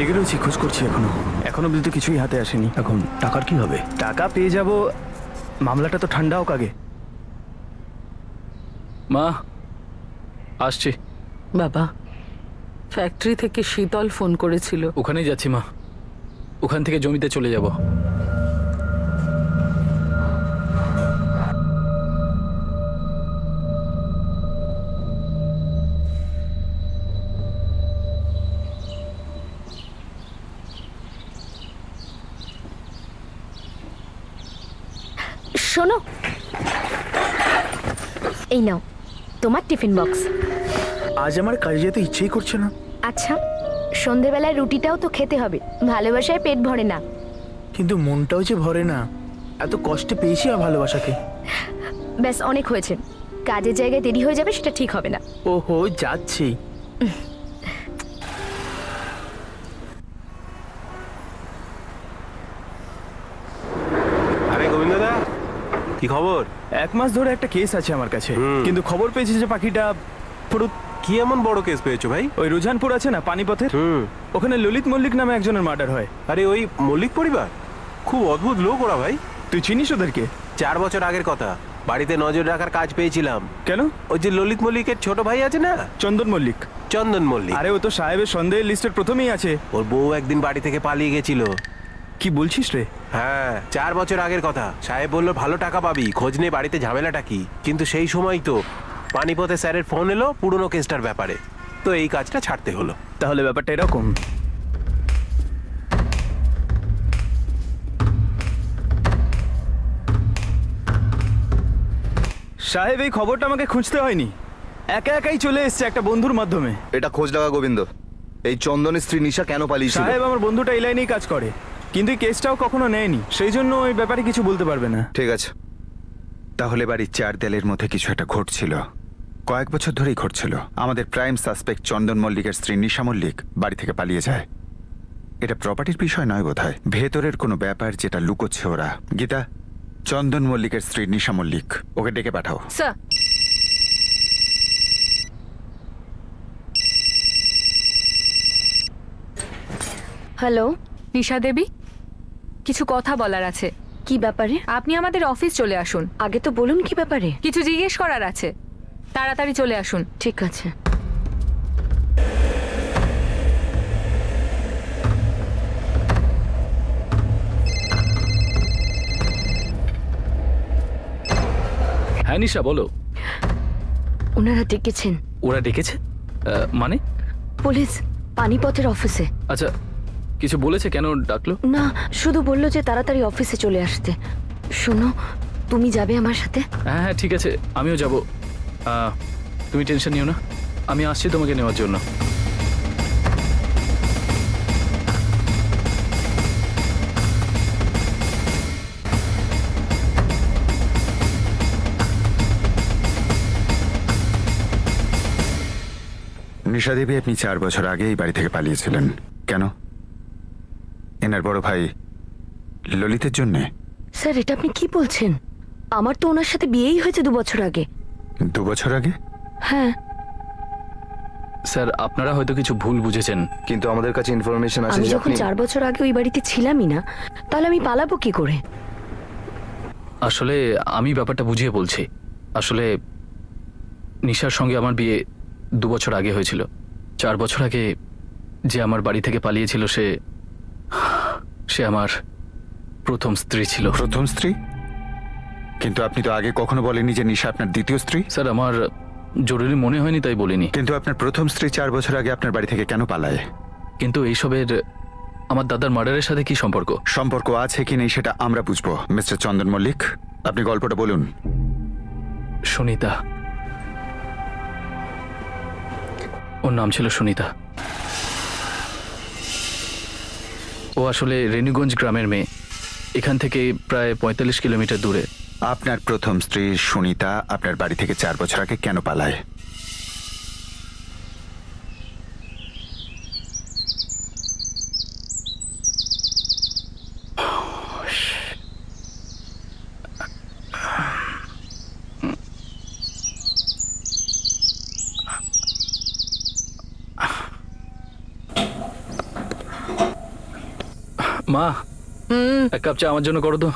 লেগে রয়েছি, খোঁজ করছি এখনো অব্দি তো কিছুই হাতে আসেনি। এখন টাকার কি হবে? টাকা পেয়ে যাব, মামলাটা তো ঠান্ডা হোক আগে। মা আসছি। বাবা, ফ্যাক্টরি থেকে শীতল ফোন করেছিল। ওখানেই যাচ্ছি মা, ওখান থেকে জমিতে চলে যাব। শোনো, এই নাও তোমার টিফিন বক্স। আজ আমার কাজে যেতে ইচ্ছেই করছে না। আচ্ছা, সন্ধেবেলায় রুটিটাও তো খেতে হবে, ভালোবাসায় পেট ভরে না। কিন্তু মনটাও যে ভরে না, এত কষ্টে পেয়েছি আর ভালোবাসাকে। ব্যাস অনেক হয়েছে, কাজের জায়গায় দেরি হয়ে যাবে, সেটা ঠিক হবে না। ওহো, যাচ্ছি। আরে গোবিন্দদা, কি খবর? 1 মাস ধরে একটা কেস আছে আমার কাছে, কিন্তু খবর পেয়েছি যে পাখিটা পুরো। কি এমন বড় কেস পেয়েছো ভাই? ওই রুঝানপুর আছে না পানিপথের, ওখানে ললিত মল্লিক নামে একজনের মার্ডার হয়। আরে ওই মল্লিক পরিবার, খুব অদ্ভুত লোক ওরা ভাই। তুই চিনিস ওদেরকে? 4 বছর আগের কথা, বাড়িতে নজর রাখার কাজ পেয়েছিলাম। কেন? ওই যে ললিত মল্লিকের ছোট ভাই আছে না, চন্দন মল্লিক। চন্দন মল্লিক। আরে ও তো সাহেবের সন্দেহের লিস্টের প্রথমেই আছে। ওর বউ একদিন বাড়ি থেকে পালিয়ে গেছিল। কি বলছিস রে? হ্যাঁ, 4 বছর আগের কথা। সাহেব বলল ভালো টাকা পাবি, খোঁজ নে বাড়িতে ঝামেলাটা কি। কিন্তু সেই সময় তো পানিপথে স্যারের ফোন এলো পুরনো কেসটার ব্যাপারে, তো এই কাজটা ছাড়তে হলো। তাহলে ব্যাপারটা এরকম। সাহেব, এই খবরটা আমাকে খুঁজতে হয়নি, একা একাই চলে এসেছে একটা বন্ধুর মাধ্যমে। এটা খোঁজ লাগা গোবিন্দ, এই চন্দনের স্ত্রী নিশা কেন পালিয়েছিল? সাহেব, আমার বন্ধুটা এই লাইনেই কাজ করে, কিন্তু এই কেসটাও কখনো নেয়নি, সেই জন্য ওই ব্যাপারে কিছু বলতে পারবে না। ঠিক আছে, তাহলে বাড়ির 4 দেয়ালের মধ্যে কিছু একটা ঘটছিল, কয়েক বছর ধরেই ঘটছিল। আমাদের প্রাইম সাসপেক্ট চন্দন মল্লিকের স্ত্রী নিশা মল্লিক বাড়ি থেকে পালিয়ে যায়। এটা প্রপার্টির বিষয় নয় বোধহয়, ভেতরের কোনো ব্যাপার যেটা লুকোচ্ছে ওরা। গীতা, চন্দন মল্লিকের স্ত্রী নিশা মল্লিক, ওকে ডেকে পাঠাও। স্যার, হ্যালো, নিশা দেবী, কিছু কথা বলার আছে। কি ব্যাপারে? আপনি আমাদের অফিস চলে আসুন, আগে তো বলুন কি ব্যাপারে। কিছু জিজ্ঞেস করার আছে, তাড়াতাড়ি চলে আসুন। ঠিক আছে। হ্যাঁ নিশা, বলো। ওনারা ডেকেছেন। ওরা ডেকেছে? মানে? পুলিশ পানিপথের অফিসে। আচ্ছা, কিছু বলেছে কেন ডাকলো? না, শুধু বললো যে তাড়াতাড়ি অফিসে চলে আসতে। শোনো, তুমি যাবে আমার সাথে? হ্যাঁ হ্যাঁ, ঠিক আছে, আমিও যাব। তুমি টেনশন নিও না, আমি আসছি তোমাকে নেওয়ার জন্য। নিশা দেবী, আপনি 4 বছর আগে এই বাড়ি থেকে পালিয়েছিলেন কেন? এনার বড় ভাই ললিতের জন্যে? স্যার, এটা আপনি কি বলছেন? আমার তো ওনার সাথে বিয়েই হয়েছে 2 বছর আগে। 2 বছর আগে? হ্যাঁ। স্যার, আপনারা হয়তো কিছু ভুল বুঝেছেন। কিন্তু আমাদের কাছে ইনফরমেশন আছে আমি যে যখন আপনি 4 বছর আগে ওই বাড়িতে ছিলামই না, তাহলে আমি পালাবো কি করে? আসলে আমি ব্যাপারটা বুঝিয়ে বলছি। আসলে নিশার সঙ্গে আমার বিয়ে 2 বছর আগে হয়েছিল। 4 বছর আগে যে আমার বাড়ি থেকে পালিয়েছিল সে আমার প্রথম স্ত্রী ছিল। প্রথম স্ত্রী? কিন্তু আপনি তো আগে কখনো বলেননি যে নিশা আপনার দ্বিতীয় স্ত্রী। স্যার, আমার জরুরি মনে হয়নি তাই বলিনি। কিন্তু আপনার প্রথম স্ত্রী 4 বছর আগে আপনার বাড়ি থেকে কেন পালায়? কিন্তু এইসবের আমার দাদার মার্ডারের সাথে কি সম্পর্ক? সম্পর্ক আছে কি নেই সেটা আমরা বুঝবো। মিস্টার চন্দন মল্লিক, আপনি গল্পটা বলুন। সুনিতা, ওর নাম ছিল সুনিতা। ও আসলে রেণুগঞ্জ গ্রামের মেয়ে, এখান থেকে প্রায় 45 কিলোমিটার দূরে। আপনার প্রথম স্ত্রী সুনিতা আপনার বাড়ি থেকে 4 বছর আগে কেন পালায়? মা, এক কাপ চা আমার জন্য করো তো।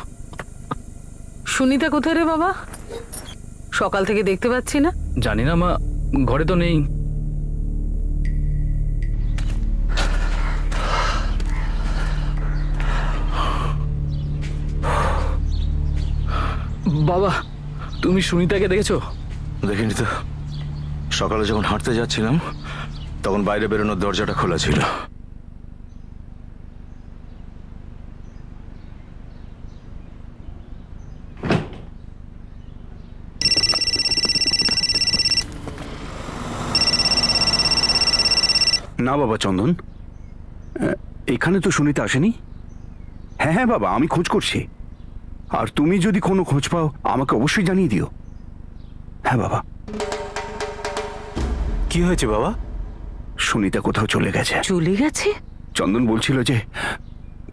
সুনিতা কোথায় রে বাবা? সকাল থেকে দেখতে পাচ্ছি না। জানি না মা, ঘরে তো নেই। বাবা, তুমি সুনিতাকে দেখেছো? দেখিনি তো। সকালে যখন হাঁটতে যাচ্ছিলাম তখন বাইরে বেরোনোর দরজাটা খোলা ছিল। না বাবা চন্দন, এখানে তো সুনিতা আসেনি। হ্যাঁ হ্যাঁ বাবা, আমি খোঁজ করছি। আর তুমি যদি কোনো খোঁজ পাও আমাকে অবশ্যই জানিয়ে দিও। হ্যাঁ বাবা। কি হয়েছে বাবা? সুনিতা কোথাও চলে গেছে। চলে গেছে? চন্দন বলছিল যে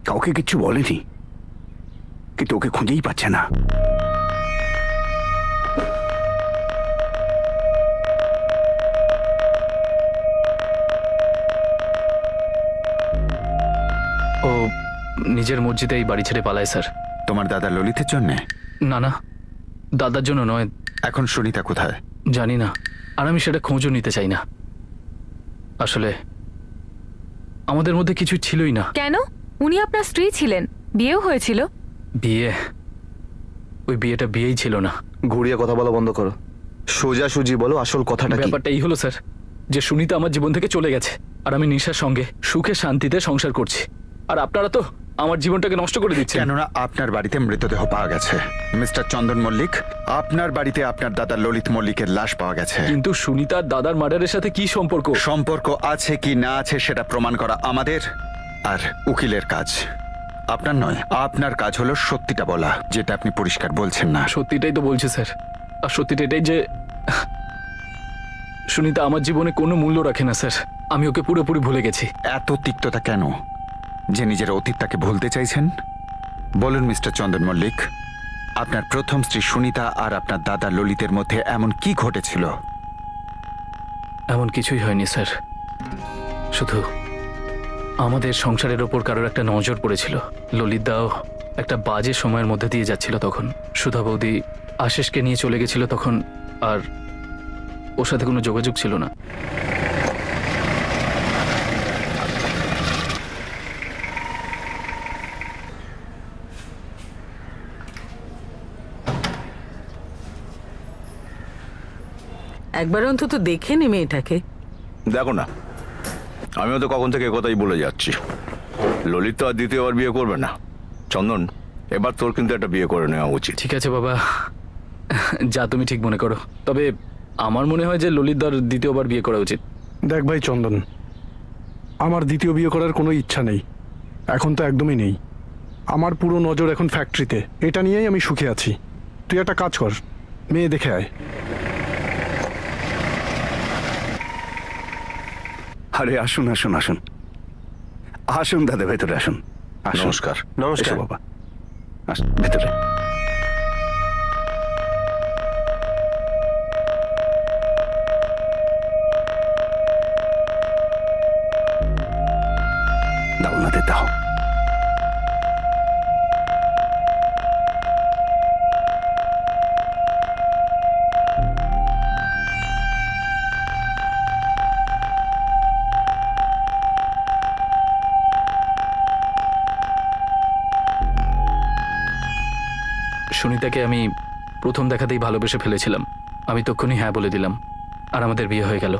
কাউকে কিচ্ছু বলেনি, কিন্তু ওকে খুঁজেই পাচ্ছে না। ও নিজের মসজিদে এই বাড়ি ছেড়ে পালায় স্যার। তোমার দাদা ললিতের জন্যে? না না, দাদার জন্য নয়। এখন সুনিতা কোথায়? জানি না, আর আমি সেটা খোঁজও নিতে চাই না। আসলে আমাদের মধ্যে কিছু ছিলই না। কেন? উনি আপনার স্ত্রী ছিলেন, বিয়েও হয়েছিল। বিয়ে, ওই বিয়েটা বিয়েই ছিল না। ঘুরিয়ে কথা বলা বন্ধ করো, সোজাসুজি বলো আসল কথাটা কি। ব্যাপারটা এই হলো স্যার, যে সুনিতা আমার জীবন থেকে চলে গেছে, আর আমি নিশার সঙ্গে সুখে শান্তিতে সংসার করছি। আর আপনারা তো আমার জীবনটাকে নষ্ট করে দিচ্ছেন। কেননা আপনার বাড়িতে মৃতদেহ পাওয়া গেছে মিস্টার চন্দন মল্লিক। আপনার বাড়িতে আপনার দাদা ললিত মল্লিকের লাশ পাওয়া গেছে। কিন্তু সুনিতার দাদার মার্ডারের সাথে কি সম্পর্ক? সম্পর্ক আছে কি না আছে সেটা প্রমাণ করা আমাদের আর উকিলের কাজ, আপনার নয়। আপনার কাজ হলো সত্যিটা বলা, যেটা আপনি পরিষ্কার বলছেন না। সত্যিটাই তো বলছে স্যার। আর সত্যিটা এটাই যে সুনিতা আমার জীবনে কোনো মূল্য রাখে না স্যার। আমি ওকে পুরোপুরি ভুলে গেছি। এত তিক্ততা কেন যে নিজের অতীতটাকে ভুলতে চাইছেন? বলুন মিস্টার চন্দন মল্লিক, আপনার প্রথম স্ত্রী সুনিতা আর আপনার দাদা ললিতের মধ্যে এমন কি ঘটেছিল? এমন কিছুই হয়নি স্যার, শুধু আমাদের সংসারের ওপর কারোর একটা নজর পড়েছিল। ললিত দাও একটা বাজে সময়ের মধ্যে দিয়ে যাচ্ছিল তখন। সুধা বৌদি আশিসকে নিয়ে চলে গেছিল তখন, আর ওর সাথে কোনো যোগাযোগ ছিল না। একবার অন্তত দেখে নে মেয়েটাকে। দেখো না, আমিও তো কখন থেকে কথাই বলে যাচ্ছি, ললিত তো আর দ্বিতীয়বার বিয়ে করবে না। চন্দন, এবার তোর কিন্তু একটা বিয়ে করে নেওয়া উচিত। ঠিক আছে বাবা, যা তুমি ঠিক মনে করো। তবে আমার মনে হয় যে ললিতদার দ্বিতীয়বার বিয়ে করা উচিত। দেখ ভাই চন্দন, আমার দ্বিতীয় বিয়ে করার কোনো ইচ্ছা নেই, এখন তো একদমই নেই। আমার পুরো নজর এখন ফ্যাক্টরিতে, এটা নিয়েই আমি সুখে আছি। তুই একটা কাজ কর, মেয়ে দেখে আয়। আরে আসুন আসুন আসুন আসুন দাদা, ভেতরে আসুন। আসুন। নমস্কার। নমস্কার এসো বাবা, আসুন ভেতরে। দাও ওনাদের দাও। সুনিতাকে আমি প্রথম দেখাতেই ভালোবেসে ফেলেছিলাম। আমি তখনই হ্যাঁ বলে দিলাম, আর আমাদের বিয়ে হয়ে গেল।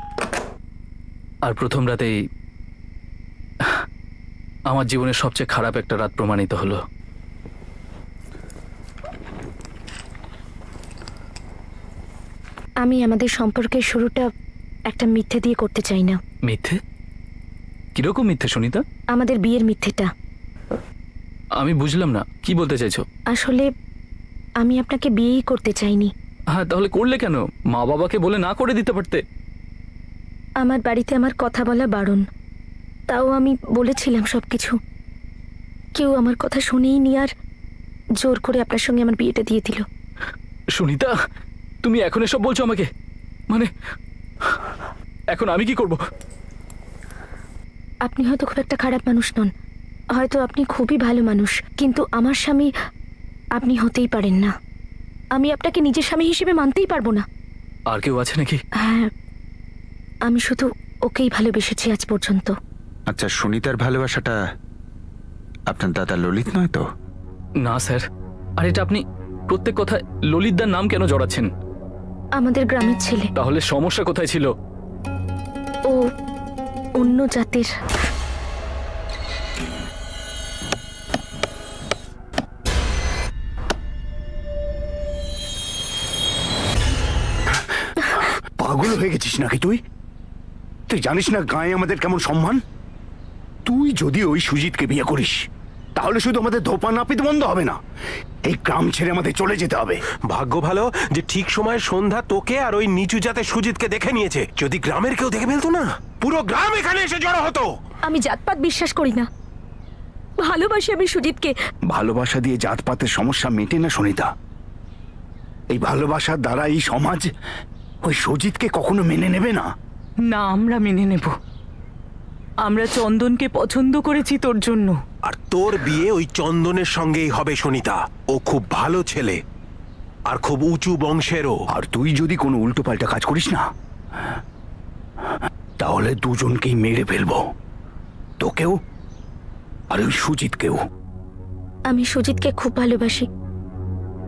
আর প্রথম রাতেই আমার জীবনের সবচেয়ে খারাপ একটা রাত প্রমাণিত হলো। আমি আমাদের সম্পর্কের শুরুটা একটা মিথ্যে দিয়ে করতে চাই না। মিথ্যে? কিরকম মিথ্যে সুনিতা? আমাদের বিয়ের মিথ্যেটা। আমি বুঝলাম না, কি বলতে চাইছো? আসলে আমি আপনাকে বিয়েই করতে চাইনি। হ্যাঁ, তাহলে করলে কেন? মা বাবাকে বলে না করে দিতে পারতে। আমার বাড়িতে আমার কথা বলা বারণ, তাও আমি বলেছিলাম সবকিছু। কেউ আমার কথা শুনেই নি, আর জোর করে আপনার সঙ্গে আমার বিয়েটা দিয়ে দিল। সুনিতা, তুমি এখন এসব বলছো আমাকে? মানে এখন আমি কি করব? আপনি হয়তো খুব একটা খারাপ মানুষ নন, হয়তো আপনি খুবই ভালো মানুষ, কিন্তু আমার স্বামী আপনি হতেই পারেন না। আমি আপনাকে নিজের স্বামী হিসেবে মানতেই পারবো না। আর কেউ আছে নাকি? হ্যাঁ, আমি শুধু ওকেই ভালোবেসেছি আজ পর্যন্ত। আচ্ছা, সুনিতার ভালোবাসাটা আপনার দাদা ললিত নয় তো? না স্যার। আর এটা আপনি প্রত্যেক কথায় ললিতদার নাম কেন জড়াচ্ছেন? আমাদের গ্রামের ছেলে, তাহলে সমস্যা কোথায় ছিল? ও অন্য জাতের। পাগল হয়ে গেছিস নাকি তুই? তুই জানিস না গায়ে আমাদের কেমন সম্মান? তুই যদি ওই সুজিতকে বিয়ে করিস তাহলে শুধু আমাদের ধোপা নাপিত বন্ধ হবে না, এই গ্রাম ছেড়ে আমাদের চলে যেতে হবে। ভাগ্য ভালো যে ঠিক সময় সন্ধ্যা তোকে আর ওই নিচু জাতের সুজিতকে দেখে নিয়েছে। যদি গ্রামের কেউ দেখে ফেলতো না, পুরো গ্রাম এখানে এসে জড়ো হতো। আমি জাতপাত বিশ্বাস করি না, ভালোবাসি আমি সুজিতকে। ভালোবাসা দিয়ে জাতপাতের সমস্যা মেটে না সুনিতা। এই ভালোবাসার দ্বারা এই সমাজ ওই সুজিতকে কখনো মেনে নেবে না। না, আমরা মেনে নেব। আমরা চন্দনকে পছন্দ করেছি তোর জন্য। আর তোর বিয়ে ওই চন্দনের সঙ্গেই হবে সুনিতা। ও খুব ভালো ছেলে আর খুব উঁচু বংশেরও। আর তুই যদি কোনো উল্টোপাল্টা কাজ করিস না তাহলে দুজনকেই মেরে ফেলবো, তোকেও আর ওই সুজিতকেও। আমি সুজিতকে খুব ভালোবাসি,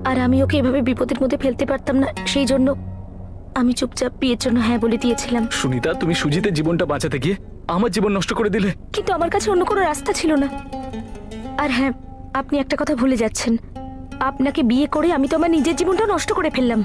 আর আমি ওকে এভাবে বিপদের মধ্যে ফেলতে পারতাম না। সেই জন্য আমি চুপচাপ বিয়ের জন্য হ্যাঁ বলে দিয়েছিলাম। সুনিতা, তুমি সুজিতের জীবনটা বাঁচাতে গিয়ে আমার জীবন নষ্ট করে দিলে। কিন্তু আমার কাছে অন্য কোনো রাস্তা ছিল না। আর হ্যাঁ, আপনি একটা কথা ভুলে যাচ্ছেন, আপনাকে বিয়ে করে আমি তো আমার নিজের জীবনটা নষ্ট করে ফেললাম।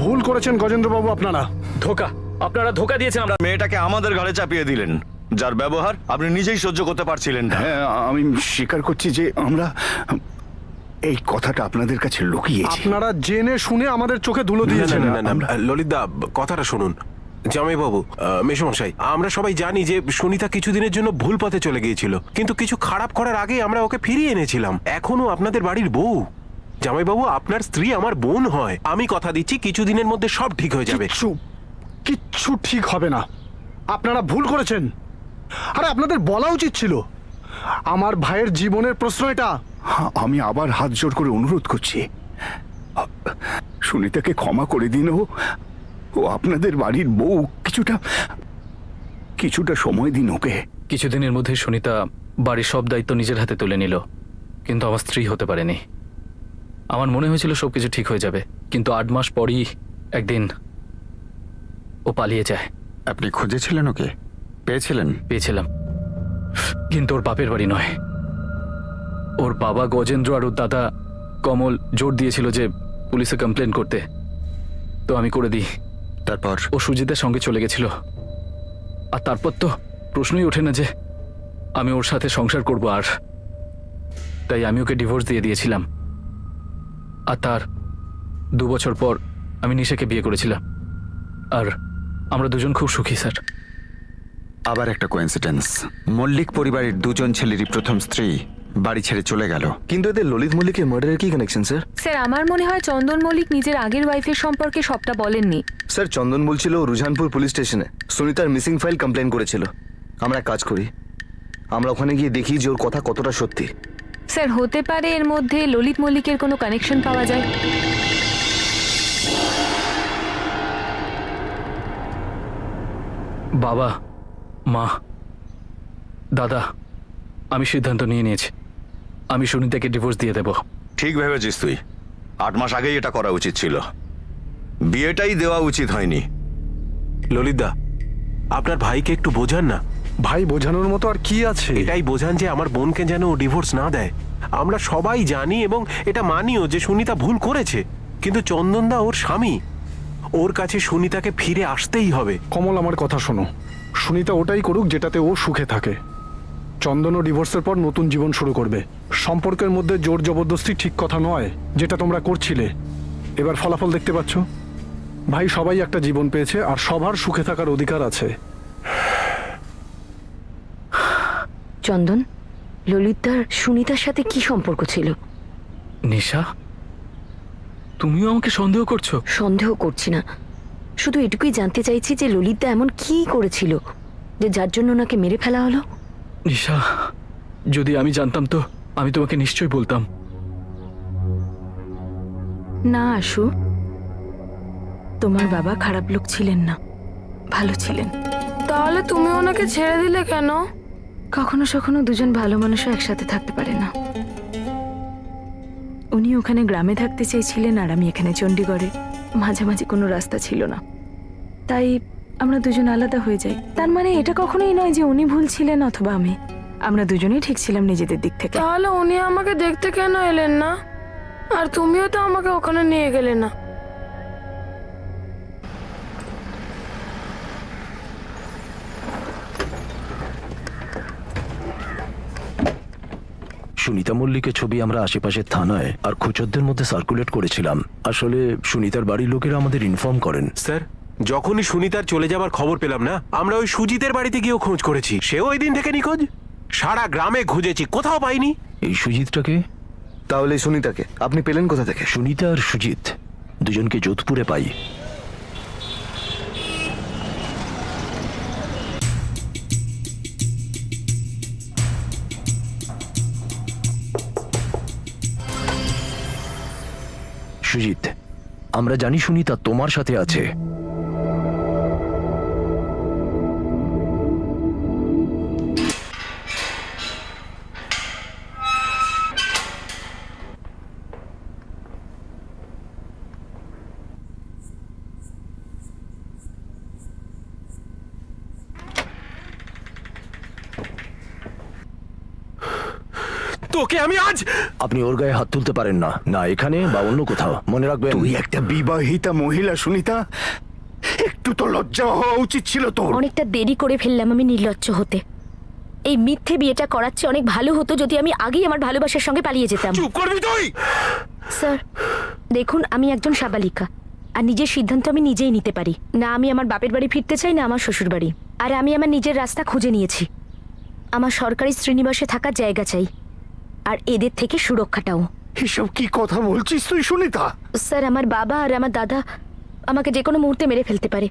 ভুল করেছেন গজেন্দ্রবাবু আপনারা। ধোকা, আপনারা ধোকা দিয়েছেন। আমরা মেয়েটাকে আমাদের ঘাড়ে চাপিয়ে দিলেন, যার ব্যবহার আপনি নিজেই সহ্য করতে পারছিলেন না। হ্যাঁ, আমি স্বীকার করছি যে আমরা এই কথাটা আপনাদের কাছে লুকিয়েছি। আপনারা জেনে শুনে আমাদের চোখে ধুলো দিয়েছেন। ললিতদা, কথাটা শুনুন। জামাইবাবু, মেসমশাই, আমরা সবাই জানি যে সুনিতা কিছুদিনের জন্য ভুল পথে চলে গিয়েছিল, কিন্তু কিছু খারাপ করার আগে আমরা ওকে ফিরিয়ে এনেছিলাম। এখনো আপনাদের বাড়ির বউ। জামাইবাবু, আপনার স্ত্রী আমার বোন হয়। আমি কথা দিচ্ছি কিছুদিনের মধ্যে সব ঠিক হয়ে যাবে। কিচ্ছু ঠিক হবে না। আপনারা ভুল করেছেন। আরে আপনাদের বলা উচিত ছিল। আমার ভাইয়ের জীবনের প্রশ্ন এটা। আমি আবার হাত জোর করে অনুরোধ করছি, সুনিতাকে ক্ষমা করে দিন। ও আপনাদের বাড়ির বউ, কিছুটা সময় দিন ওকে। কিছুদিনের মধ্যে সুনিতা বাড়ির সব দায়িত্ব নিজের হাতে তুলে নিল, কিন্তু আমার স্ত্রী হতে পারেনি। আমার মনে হয়েছিল সবকিছু ঠিক হয়ে যাবে, কিন্তু 8 মাস পরই একদিন ও পালিয়ে যায়। আপনি খুঁজেছিলেন ওকে? পেয়েছিলেন? পেয়েছিলাম, কিন্তু ওর বাপের বাড়ি নয়। ওর বাবা গজেন্দ্র আর ওর দাদা কমল জোর দিয়েছিল যে পুলিশে কমপ্লেন করতে, তো আমি করে দিই। তারপর? ও সুজিতের সঙ্গে চলে গেছিল, আর তারপর তো প্রশ্নই ওঠে না যে আমি ওর সাথে সংসার করব। আর তাই আমি ওকে ডিভোর্স দিয়ে দিয়েছিলাম। আর তার 2 বছর পর আমি নিশাকে বিয়ে করেছিলাম, আর আমরা দুজন খুব সুখী স্যার। আবার একটা কোইন্সিডেন্স, মল্লিক পরিবারের দুজন ছেলেরই প্রথম স্ত্রী বাড়ি ছেড়ে চলে গেল। কিন্তু এদের ললিত মল্লিকের মার্ডারের কি কানেকশন স্যার? স্যার, আমার মনে হয় চন্দন মল্লিক নিজের আগের ওয়াইফের সম্পর্কে সবটা বলেননি। স্যার, চন্দন বলছিল রুঝানপুর পুলিশ স্টেশনে সুনিতার মিসিং ফাইল কমপ্লেন করেছিল। আমরা এক কাজ করি, আমরা ওখানে গিয়ে দেখি যে ওর কথা কতটা সত্যি। স্যার, হতে পারে এর মধ্যে ললিত মল্লিকের কোনো কানেকশন পাওয়া যায়। বাবা, মা, দাদা, আমি সিদ্ধান্ত নিয়ে নিয়েছি। আমি সুনিতাকে ডিভোর্স দিয়ে দেব। ঠিক ভেবেছিস তুই। 8 মাস আগেই এটা করা উচিত ছিল, বিয়েটাই দেওয়া উচিত হয়নি। ললিতদা, আপনার ভাইকে একটু বোঝান না। ভাই বোঝানোর মতো আর কি আছে? এটাই বোঝান যে আমার বোনকে যেন ও ডিভোর্স না দেয়। আমরা সবাই জানি এবং এটা মানিও যে সুনিতা ভুল করেছে, কিন্তু চন্দনদা ওর স্বামী, ওর কাছে সুনিতাকে ফিরে আসতেই হবে। কমল, আমার কথা শোনো। সুনিতা ওটাই করুক যেটাতে ও সুখে থাকে। চন্দন ও ডিভোর্সের পর নতুন জীবন শুরু করবে। সম্পর্কের মধ্যে জোর জবরদস্তি ঠিক কথা নয়, যেটা তোমরা করছিলে। এবার ফলাফল দেখতে পাচ্ছ। ভাই, সবাই একটা জীবন পেয়েছে, আর সবার সুখে থাকার অধিকার আছে। চন্দন, ললিতদার সুনিতার সাথে কি সম্পর্ক ছিল? নিশা, তুমিও আমাকে সন্দেহ করছো? সন্দেহ করছি না, শুধু এটুকুই জানতে চাইছি যে ললিতদা এমন কি করেছিল যে যার জন্য ওনাকে মেরে ফেলা হলো। নিশা, যদি আমি জানতাম তো আমি তোমাকে নিশ্চয়ই বলতাম। না আশু, তোমার বাবা খারাপ লোক ছিলেন না, ভালো ছিলেন। তাহলে তুমি ওনাকে ছেড়ে দিলে কেন? কখনো সখনো দুজন ভালো মানুষও একসাথে থাকতে পারে না। উনি ওখানে গ্রামে থাকতে চেয়েছিলেন আর আমি এখানে চণ্ডীগড়ে। মাঝামাঝি কোনো রাস্তা ছিল না, তাই আমরা দুজন আলাদা হয়ে যাই। তার মানে এটা কখনোই নয় যে উনি ভুল ছিলেন অথবা আমি। আমরা দুজনেই ঠিক ছিলাম নিজেদের দিক থেকে। তাহলে উনি আমাকে দেখতে কেন এলেন না? আর তুমিও তো আমাকে ওখানে নিয়ে গেলে না। সুনিতা মল্লিকের ছবি আমরা আশেপাশের থানায় আর খুচরদের মধ্যে সার্কুলেট করেছিলাম। আসলে সুনিতার বাড়ির লোকেরা আমাদের ইনফর্ম করেন। স্যার, যখনই সুনিতার চলে যাবার খবর পেলাম না, আমরা ওই সুজিতের বাড়িতে গিয়েও খোঁজ করেছি। সেও ওই দিন থেকে নিখোঁজ। সারা গ্রামে খুঁজেছি, কোথাও পাইনি। এই সুজিতটাকে? তাহলে সুনিতাকে আপনি পেলেন কোথা থেকে? সুনিতা আর সুজিত দুজনকে যোধপুরে পাই। সুজিত, আমরা জানি সুনিতা তোমার সাথে আছে। তোকে আমি আজ... আপনি ওর গায়ে হাত তুলতে পারেন না, না এখানে বা অন্য কোথাও, মনে রাখবেন। তুই একটা বিবাহিতা মহিলা সুনিতা, একটু তো লজ্জা হওয়া উচিত ছিল তোর। অনেকটা দেরি করে ফেললাম আমি নির্লজ্জ হতে। এই মিথ্যে বিয়েটা করার চেয়ে অনেক ভালো হতো যদি আমি আগেই আমার ভালোবাসার সঙ্গে পালিয়ে যেতাম। চুপ করবি তুই? স্যার দেখুন, আমি একজন সাবালিকা আর নিজের সিদ্ধান্ত আমি নিজেই নিতে পারি। না আমি আমার বাপের বাড়ি ফিরতে চাই, না আমার শ্বশুর বাড়ি। আর আমি আমার নিজের রাস্তা খুঁজে নিয়েছি। আমার সরকারি শ্রীনিবাসে থাকার জায়গা চাই, আর এদের থেকে সুরক্ষাটাও। এসব কি কথা বলছিস তুই সুনিতা? স্যার আমার বাবা আর আমার দাদা আমাকে যে কোনো মুহূর্তে মেরে ফেলতে পারে।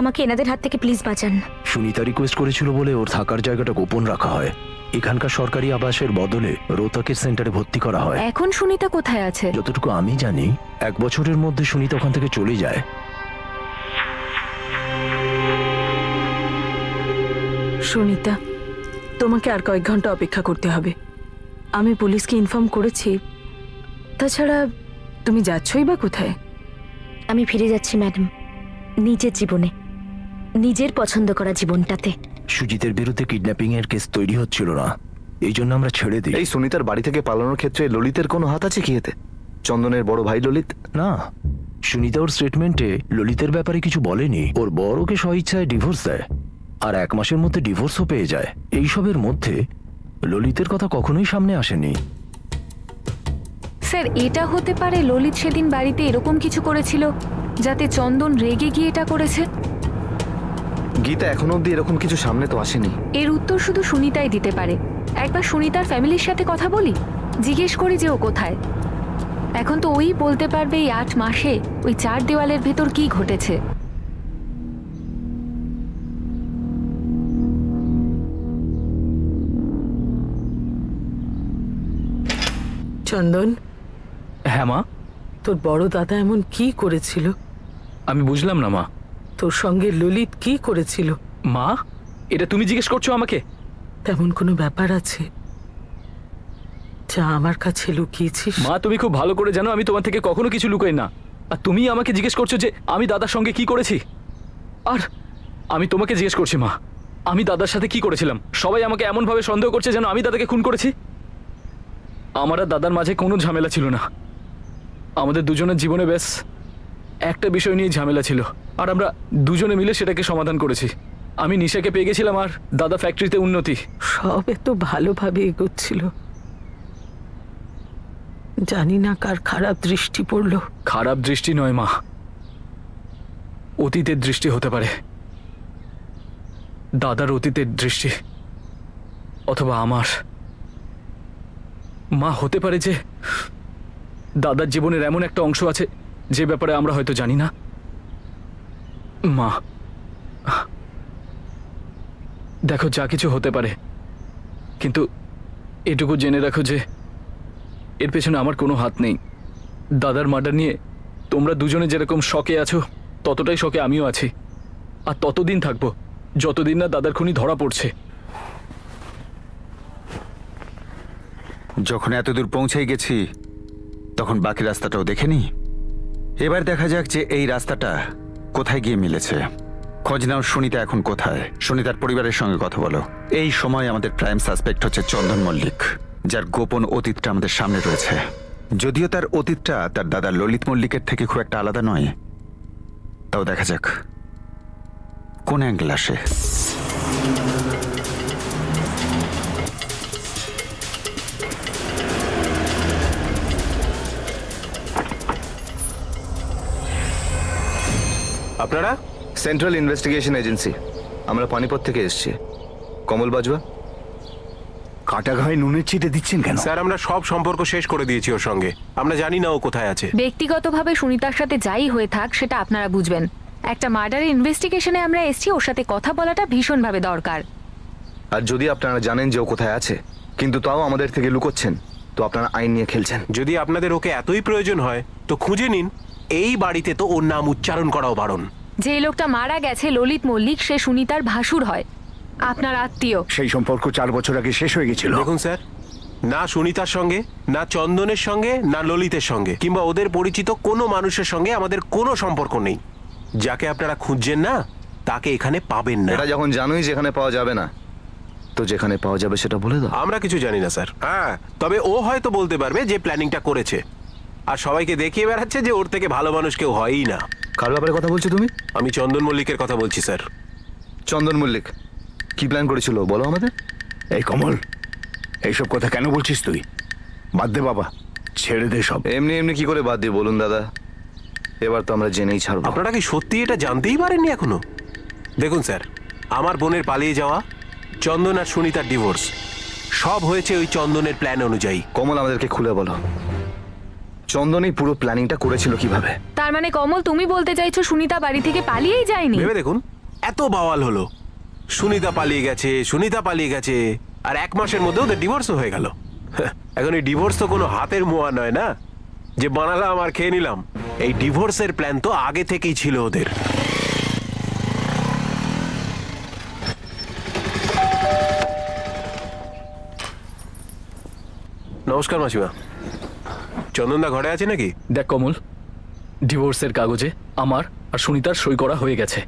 আমাকে এনাদের হাত থেকে প্লিজ বাঁচান। সুনিতা রিকোয়েস্ট করেছিল বলে ওর থাকার জায়গাটা গোপন রাখা হয়। এখানকার সরকারি আবাসের বদলে রোহতকের সেন্টারে ভর্তি করা হয়। এখন সুনিতা কোথায় আছে? যতটুকু আমি জানি 1 বছরের মধ্যে সুনিতা ওখান থেকে চলে যায়। সুনিতা, তোমাকে আর কয়েক ঘন্টা অপেক্ষা করতে হবে। আমি পুলিশকে ইনফর্ম করেছি। তাছাড়া তুমি যাচ্ছই বা কোথায়? আমি ফিরে যাচ্ছি ম্যাডাম, নিজের জীবনে, নিজের পছন্দ করা জীবনটাতে। সুজিতের বিরুদ্ধে কিডন্যাপিং এর কেস তৈরি হচ্ছিল না, এই জন্য আমরা ছেড়ে দিই। এই সুনিতার বাড়ি থেকে পালানোর ক্ষেত্রে ললিতের কোনো হাত আছে কি এতে? চন্দনের বড় ভাই ললিত? না, সুনিতা ওর স্টেটমেন্টে ললিতের ব্যাপারে কিছু বলেনি। ওর বর ওকে স্বইচ্ছায় ডিভোর্স দেয় আর 1 মাসের মধ্যে ডিভোর্সও পেয়ে যায়। এইসবের মধ্যে ললিতের কথা কখনোই সামনে আসেনি। স্যার, এটা হতে পারে ললিত সেদিন বাড়িতে এরকম কিছু করেছিল যাতে চন্দন রেগে গিয়ে এটা করেছে। গীতা এখনো অব্দি এরকম কিছু সামনে তো আসেনি। এর উত্তর শুধু সুনিতাই দিতে পারে। একবার সুনিতার ফ্যামিলির সাথে কথা বলি, জিজ্ঞেস করি যে ও কোথায়। এখন তো ওই বলতে পারবে এই 8 মাসে ওই 4 দেওয়ালের ভেতর কি ঘটেছে। চন্দন, হ্যাঁ মা? তোর বড় দাদা এমন কি করেছিল? আমি বুঝলাম না মা। তোর সঙ্গে ললিত কি করেছিল? মা, এটা তুমি জিজ্ঞেস করছো আমাকে? তেমন কোনো ব্যাপার আছে যা আমার কাছে লুকিয়েছিস? মা, তুমি খুব ভালো করে জানো আমি তোমার থেকে কখনো কিছু লুকোই না। আর তুমি আমাকে জিজ্ঞেস করছো যে আমি দাদার সঙ্গে কি করেছি। আর আমি তোমাকে জিজ্ঞেস করছি মা, আমি দাদার সাথে কি করেছিলাম? সবাই আমাকে এমন ভাবে সন্দেহ করছে যেন আমি দাদাকে খুন করেছি। আমার আর দাদার মাঝে কোনো ঝামেলা ছিল না। আমাদের দুজনের জীবনে বেশ একটা বিষয় নিয়ে ঝামেলা ছিল, আর আমরা দুজনে মিলে সেটাকে সমাধান করেছি। আমি নিশাকে পেয়ে গেছিলাম আর দাদা ফ্যাক্টরিতে উন্নতি। সব এত ভালোভাবে এগোচ্ছিল, জানি না কার খারাপ দৃষ্টি পড়লো। খারাপ দৃষ্টি নয় মা, অতীতের দৃষ্টি হতে পারে। দাদার অতীতের দৃষ্টি, অথবা আমার। মা, হতে পারে যে দাদার জীবনের এমন একটা অংশ আছে যে ব্যাপারে আমরা হয়তো জানি না। মা, দেখো, যা কিছু হতে পারে, কিন্তু এটুকু জেনে রাখো যে এর পেছনে আমার কোনো হাত নেই। দাদার মার্ডার নিয়ে তোমরা দুজনে যেরকম শকে আছো, ততটাই শকে আমিও আছি। আর ততদিন থাকবো যতদিন না দাদার খুনি ধরা পড়ছে। যখন এতদূর পৌঁছে গেছি তখন বাকি রাস্তাটাও দেখে নি। এবার দেখা যাক যে এই রাস্তাটা কোথায় গিয়ে মিলেছে। খোঁজ নাও সুনিতা এখন কোথায়। সুনিতার পরিবারের সঙ্গে কথা বলো। এই সময় আমাদের প্রাইম সাসপেক্ট হচ্ছে চন্দন মল্লিক, যার গোপন অতীতটা আমাদের সামনে রয়েছে। যদিও তার অতীতটা তার দাদা ললিত মল্লিকের থেকে খুব একটা আলাদা নয়, তাও দেখা যাক কোন অ্যাঙ্গেল আসে। আপনারা? সেন্ট্রাল ইনভেস্টিগেশন এজেন্সি, আমরা পানিপথ থেকে এসেছি। কমল বাজওয়া। কাটা ঘায়ে নুনের ছিটে দিচ্ছেন কেন? স্যার, আমরা সব সম্পর্ক শেষ করে দিয়েছি ওর সঙ্গে। আমরা জানি না ও কোথায় আছে। ব্যক্তিগতভাবে সুনিতার সাথে যাই হয়ে থাক সেটা আপনারা বুঝবেন। একটা মার্ডারের ইনভেস্টিগেশনে আমরা এসেছি, ওর সাথে কথা বলাটা ভীষণভাবে দরকার। আর যদি আপনারা জানেন যে ও কোথায় আছে কিন্তু তাও আমাদের থেকে লুকোচ্ছেন, তো আপনারা আইন নিয়ে খেলছেন। যদি আপনাদের ওকে এতই প্রয়োজন হয় তো খুঁজে নিন। এই বাড়িতে তো ওর নাম উচ্চারণ করাও বারণ। যে লোকটা মারা গেছে ললিত মল্লিক, সে সুনিতার ভাসুর হয়, আপনার আত্মীয়। সেই সম্পর্ক 4 বছর আগে শেষ হয়ে গেছিল। দেখুন স্যার, না সুনিতার সঙ্গে, না চন্দনের সঙ্গে, না ললিতের সঙ্গে কিংবা ওদের পরিচিত কোনো মানুষের সঙ্গে আমাদের কোনো সম্পর্ক নেই। যাকে আপনারা খুঁজছেন না তাকে এখানে পাবেন না। এটা যখন জানোই যেখানে পাওয়া যাবে না, তো যেখানে পাওয়া যাবে সেটা বলে দাও। আমরা কিছু জানি না স্যার। হ্যাঁ, তবে ও হয়তো বলতে পারবে যে প্ল্যানিংটা করেছে, আর সবাইকে দেখিয়ে বেড়াচ্ছে যে ওর থেকে ভালো মানুষ কেউ হয়ই না। কার ব্যাপারে কথা বলছো তুমি? আমি চন্দন মল্লিকের কথা বলছি স্যার। চন্দন মল্লিক কি প্ল্যান করেছিল বলো আমাদের। এই কমল, এইসব কথা কেন বলছিস তুই? বাদ দে বাবা, ছেড়ে দে সব। এমনি এমনি কি করে বাদ দিয়ে বলুন দাদা, এবার তো আমরা জেনেই ছাড়বো। আপনারা কি সত্যি এটা জানতেই পারেননি এখনো? দেখুন স্যার, আমার বোনের পালিয়ে যাওয়া, চন্দন আর সুনিতার ডিভোর্স, সব হয়েছে ওই চন্দনের প্ল্যান অনুযায়ী। কমল আমাদেরকে খুলে বলো, চন্দনই পুরো প্ল্যানিংটা করেছিল কিভাবে? তার মানে কমল, তুমি বলতে চাইছো সুনিতা বাড়ি থেকে পালিয়েই যায়নি? ভেবে দেখুন, এত বাওয়াল হলো, সুনিতা পালিয়ে গেছে, সুনিতা পালিয়ে গেছে, আর 1 মাসের মধ্যে ওদের ডিভোর্সও হয়ে গেল। এখন এই ডিভোর্স তো কোনো হাতের মোয়া নয় না, যে বানালাম আর খেয়ে নিলাম। এই ডিভোর্সের প্ল্যান তো আগে থেকেই ছিল ওদের। নমস্কার মাসিমা। চন্দনদা ঘরে আছে নাকি? দেখ কমল, ডিভোর্সের কাগজে আমার আর সুনিতার সই করা হয়ে গেছে,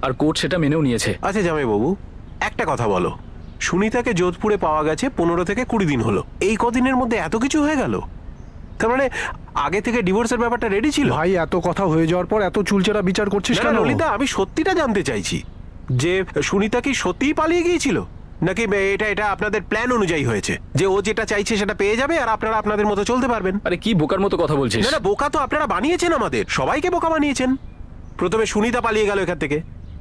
আর কোর্ট সেটা মেনেও নিয়েছে। আচ্ছা জামাইবাবু, একটা কথা বলো, সুনিতাকে যোধপুরে পাওয়া গেছে 15 থেকে 20 দিন হলো। এই কদিনের মধ্যে এত কিছু হয়ে গেল? তার মানে আগে থেকে ডিভোর্সের ব্যাপারটা রেডি ছিল? ভাই, এত কথা হয়ে যাওয়ার পর এত চুলচেরা বিচার করছিস না, কেন? ললিতা, আমি সত্যিটা জানতে চাইছি যে সুনিতা কি সত্যিই পালিয়ে গিয়েছিল, নাকি এটা আপনাদের প্ল্যান অনুযায়ী হয়েছে যে ও যেটা চাইছে সেটা পেয়ে যাবে আর আপনারা আপনাদের মতো চলতে পারবেন? আরে কি বোকার মতো কথা বলছিস? না না, বোকা তো আপনারা বানিয়েছেন, আমাদের সবাইকে বোকা বানিয়েছেন। প্রথমে সুনিতা পালিয়ে গেল এখান থেকে,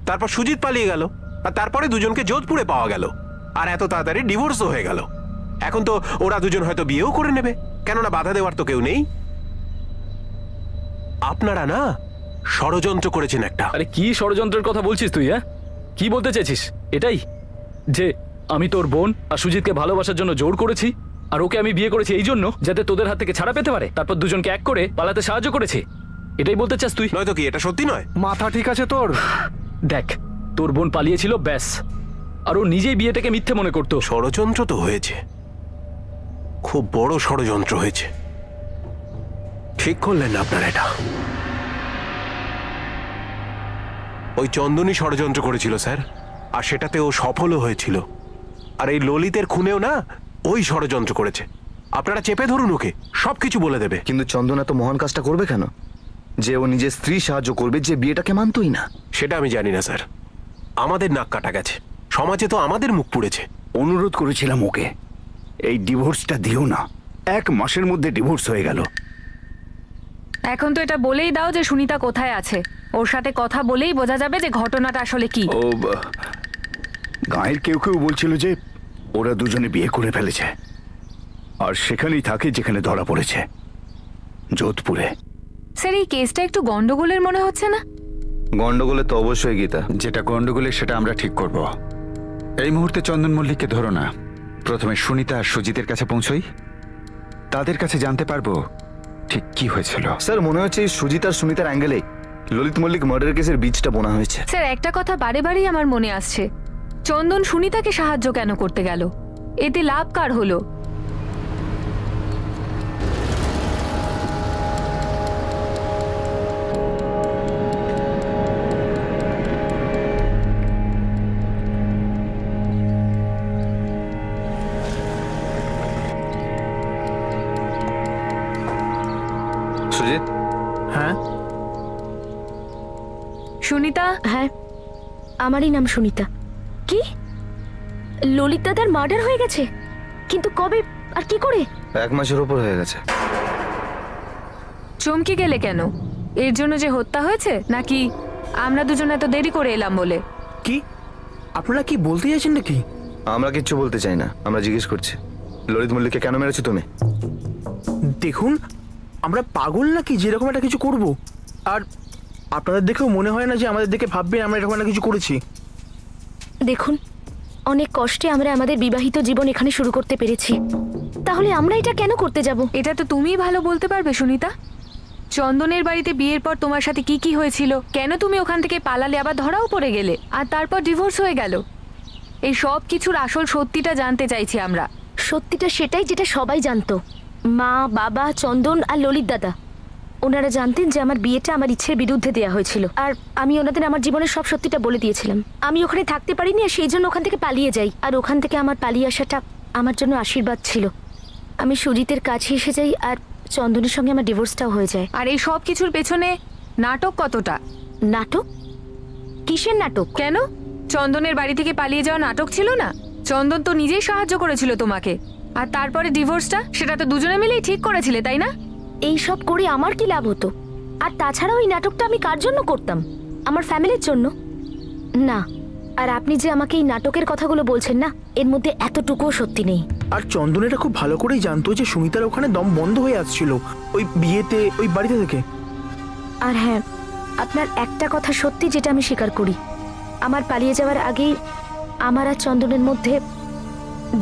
তারপর সুজিত পালিয়ে গেল, আর তারপরে দুজনকে যোধপুরে পাওয়া গেল, আর এত তাড়াতাড়ি ডিভোর্সও হয়ে গেল। এখন তো ওরা দুজন হয়তো বিয়েও করে নেবে, কেননা বাধা দেওয়ার তো কেউ নেই। আপনারা না ষড়যন্ত্র করেছেন একটা। আরে কি ষড়যন্ত্রের কথা বলছিস তুই? হ্যাঁ, কি বলতে চাইছিস? এটাই যে আমি তোর বোন আর সুজিতকে ভালোবাসার জন্য জোর করেছি, আর ওকে আমি বিয়ে করেছি এই জন্য যাতে তোদের হাত থেকে ছাড়া পেতে পারে, তারপর দুজনকে এক করে পালাতে সাহায্য করেছি, এটাই বলতে চাস তুই? নয়তো কি এটা সত্যি নয়? মাথা ঠিক আছে তোর? দেখ, তোর বোন পালিয়েছিল ব্যাস, আর ও নিজেই বিয়েটাকে মিথ্যে মনে করতো। ষড়যন্ত্র তো হয়েছে, খুব বড় ষড়যন্ত্র হয়েছে। ঠিক করলেন না আপনারা এটা? ওই চন্দনই ষড়যন্ত্র করেছিল স্যার, আর সেটাতে ও সফলও হয়েছিল। আর এই ললিতের খুনেও না ওই ষড়যন্ত্র করেছে। আপনারা চেপে ধরুন ওকে, সবকিছু বলে দেবে। কিন্তু চন্দন এত মহান কাজটা করবে কেন যে ও নিজের স্ত্রী সাহায্য করবে যে বিয়েটাকে মানতোই না? সেটা আমি জানি না স্যার, আমাদের নাক কাটা গেছে, সমাজে তো আমাদের মুখ পুড়েছে। অনুরোধ করেছিলাম ওকে, এই ডিভোর্সটা দিও না। 1 মাসের মধ্যে ডিভোর্স হয়ে গেল। এখন তো এটা বলেই দাও যে সুনিতা কোথায় আছে। ওর সাথে কথা বলেই বোঝা যাবে যে ঘটনাটা আসলে কি। ও গাঁয়ের কেউ কেউ বলছিল যে ওরা দুজনে বিয়ে করে ফেলেছে, আর সেখানেই থাকে যেখানে ধরা পড়েছে। যোধপুরে। স্যার এই কেসটা একটু গন্ডগোলের মনে হচ্ছে না? গন্ডগোলে তো অবশ্যই গীতা। যেটা গন্ডগোলের সেটা আমরা ঠিক করব। এই মুহূর্তে চন্দন মল্লিককে ধরো না, প্রথমে সুনিতা আর সুজিতের কাছে পৌঁছই, তাদের কাছে জানতে পারবো ঠিক কি হয়েছিল। স্যার মনে হচ্ছে এই সুজিত আর সুনিতার অ্যাঙ্গেলে ললিত মল্লিক মার্ডার কেসের বীজটা বোনা হয়েছে। স্যার একটা কথা বারে বারেই আমার মনে আসছে, চন্দন সুনিতাকে সাহায্য কেন করতে গেল? এতে লাভ কার হলো? সুজিত, হ্যাঁ সুনিতা, হ্যাঁ, আমারই নাম সুনিতা। কি ললিত দাদার মার্ডার হয়ে গেছে? কিন্তু কবে আর কি করে? 1 মাসের উপর হয়ে গেছে। চমকে গেলে কেন? এর জন্য যে হত্যা হয়েছে, নাকি আমরা দুজন এত দেরি করে এলাম বলে? কি আপনারা কি বলতে চাইছেন নাকি? আমরা কিচ্ছু বলতে চাই না, আমরা জিজ্ঞেস করছি ললিত মল্লিককে কেন মেরেছো তুমি? দেখুন, আমরা পাগল নাকি যেরকম একটা কিছু করব? আর আপনাদের দেখেও মনে হয় না যে আমাদের দেখে ভাববেন আমরা এরকম একটা কিছু করেছি? দেখুন, অনেক কষ্টে আমরা আমাদের বিবাহিত জীবন এখানে শুরু করতে পেরেছি, তাহলে আমরা এটা কেন করতে যাব? এটা তো তুমিই ভালো বলতে পারবে সুনিতা। চন্দনের বাড়িতে বিয়ের পর তোমার সাথে কি কি হয়েছিল, কেন তুমি ওখান থেকে পালালে, আবার ধরাও পড়ে গেলে, আর তারপর ডিভোর্স হয়ে গেল, এই সব কিছুর আসল সত্যিটা জানতে চাইছি আমরা। সত্যিটা সেটাই যেটা সবাই জানতো। মা, বাবা, চন্দন আর ললিত দাদা, ওনারা জানতেন যে আমার বিয়েটা আমার ইচ্ছের বিরুদ্ধে দেওয়া হয়েছিল, আর আমি ওনাদের আমার জীবনের সব সত্যিটা বলে দিয়েছিলাম। আমি ওখানে থাকতে পারিনি, আর সেই জন্য ওখান থেকে পালিয়ে যাই, আর ওখান থেকে আমার পালিয়ে আসাটা আমার জন্য আশীর্বাদ ছিল। আমি সুজিতের কাছে এসে যাই, আর চন্দনের সঙ্গে আমার ডিভোর্সটাও হয়ে যায়। আর এই সব কিছুর পেছনে নাটক কতটা? নাটক? কিসের নাটক? কেন, চন্দনের বাড়ি থেকে পালিয়ে যাওয়া নাটক ছিল না? চন্দন তো নিজেই সাহায্য করেছিল তোমাকে, আর তারপরে ডিভোর্সটা সেটা তো দুজনে মিলেই ঠিক করেছিলে, তাই না? এই সব করে আমার কি লাভ হতো? আর তাছাড়াও এই নাটকটা আমি কার জন্য করতাম? আমার ফ্যামিলির জন্য না। আর আপনি যে আমাকে এই নাটকের কথাগুলো বলছেন না, এর মধ্যে এতটুকুও সত্যি নেই। আর চন্দন এটা খুব ভালো করেই জানতো যে সুমিতার ওখানে দম বন্ধ হয়ে আসছিল ওই বিয়েতে, ওই বাড়িতে থেকে। আর হ্যাঁ, আপনার একটা কথা সত্যি যেটা আমি স্বীকার করি, আমার পালিয়ে যাওয়ার আগেই আমার আর চন্দনের মধ্যে